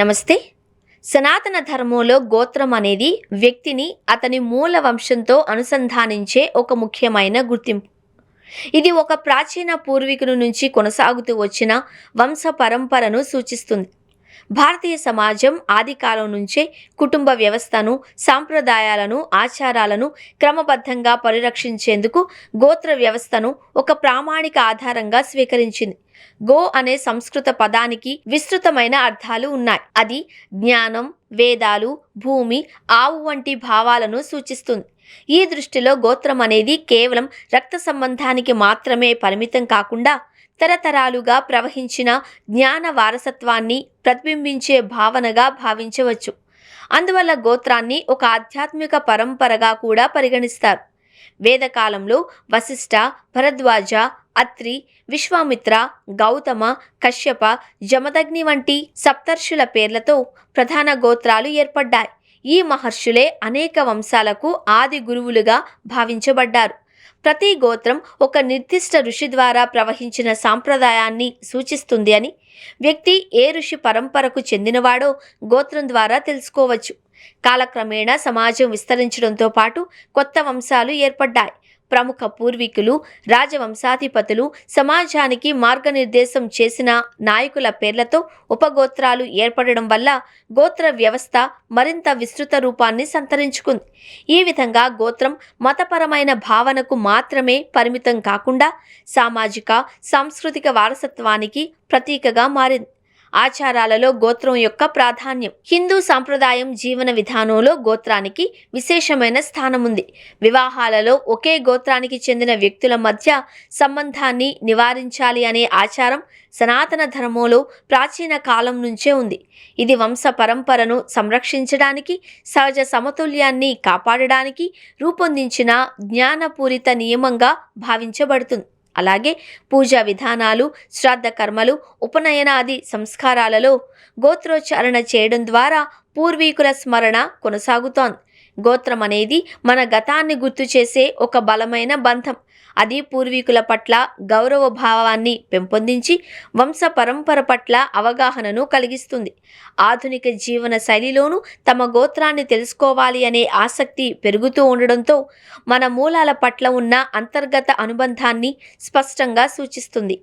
నమస్తే. సనాతన ధర్మంలో గోత్రం అనేది వ్యక్తిని అతని మూల వంశంతో అనుసంధానించే ఒక ముఖ్యమైన గుర్తింపు. ఇది ఒక ప్రాచీన పూర్వీకుల నుంచి కొనసాగుతూ వచ్చిన వంశ పరంపరను సూచిస్తుంది. భారతీయ సమాజం ఆదికాలం నుంచే కుటుంబ వ్యవస్థను, సాంప్రదాయాలను, ఆచారాలను క్రమబద్ధంగా పరిరక్షించేందుకు గోత్ర వ్యవస్థను ఒక ప్రామాణిక ఆధారంగా స్వీకరించింది. గో అనే సంస్కృత పదానికి విస్తృతమైన అర్థాలు ఉన్నాయి. అది జ్ఞానం, వేదాలు, భూమి, ఆవు వంటి భావాలను సూచిస్తుంది. ఈ దృష్టిలో గోత్రం అనేది కేవలం రక్త సంబంధానికి మాత్రమే పరిమితం కాకుండా తరతరాలుగా ప్రవహించిన జ్ఞాన వారసత్వాన్ని ప్రతిబింబించే భావనగా భావించవచ్చు. అందువల్ల గోత్రాన్ని ఒక ఆధ్యాత్మిక పరంపరగా కూడా పరిగణిస్తారు. వేదకాలంలో వశిష్ఠ, భరద్వాజ, అత్రి, విశ్వామిత్ర, గౌతమ, కశ్యప, జమదగ్ని వంటి సప్తర్షుల పేర్లతో ప్రధాన గోత్రాలు ఏర్పడ్డాయి. ఈ మహర్షులే అనేక వంశాలకు ఆది గురువులుగా భావించబడ్డారు. ప్రతి గోత్రం ఒక నిర్దిష్ట ఋషి ద్వారా ప్రవహించిన సాంప్రదాయాన్ని సూచిస్తుంది అని వ్యక్తి ఏ ఋషి పరంపరకు చెందినవాడో గోత్రం ద్వారా తెలుసుకోవచ్చు. కాలక్రమేణా సమాజం విస్తరించడంతో పాటు కొత్త వంశాలు ఏర్పడ్డాయి. ప్రముఖ పూర్వీకులు, రాజవంశాధిపతులు, సమాజానికి మార్గనిర్దేశం చేసిన నాయకుల పేర్లతో ఉపగోత్రాలు ఏర్పడడం వల్ల గోత్ర వ్యవస్థ మరింత విస్తృత రూపాన్ని సంతరించుకుంది. ఈ విధంగా గోత్రం మతపరమైన భావనకు మాత్రమే పరిమితం కాకుండా సామాజిక, సాంస్కృతిక వారసత్వానికి ప్రతీకగా మారింది. ఆచారాలలో గోత్రం యొక్క ప్రాధాన్యం. హిందూ సాంప్రదాయం జీవన విధానంలో గోత్రానికి విశేషమైన స్థానం ఉంది. వివాహాలలో ఒకే గోత్రానికి చెందిన వ్యక్తుల మధ్య సంబంధాన్ని నివారించాలి అనే ఆచారం సనాతన ధర్మంలో ప్రాచీన కాలం నుంచే ఉంది. ఇది వంశ పరంపరను సంరక్షించడానికి, సహజ సమతుల్యాన్ని కాపాడడానికి రూపొందించిన జ్ఞానపూరిత నియమంగా భావించబడుతుంది. అలాగే పూజా విధానాలు, శ్రాద్ధ కర్మలు, ఉపనయనాది సంస్కారాలలో గోత్రోచ్చారణ చేయడం ద్వారా పూర్వీకుల స్మరణ కొనసాగుతోంది. గోత్రం అనేది మన గతాన్ని గుర్తు చేసే ఒక బలమైన బంధం. అది పూర్వీకుల పట్ల గౌరవ భావాన్ని పెంపొందించి వంశ పరంపర పట్ల అవగాహనను కలిగిస్తుంది. ఆధునిక జీవన శైలిలోనూ తమ గోత్రాన్ని తెలుసుకోవాలి అనే ఆసక్తి పెరుగుతూ ఉండడంతో మన మూలాల పట్ల ఉన్న అంతర్గత అనుబంధాన్ని స్పష్టంగా సూచిస్తుంది.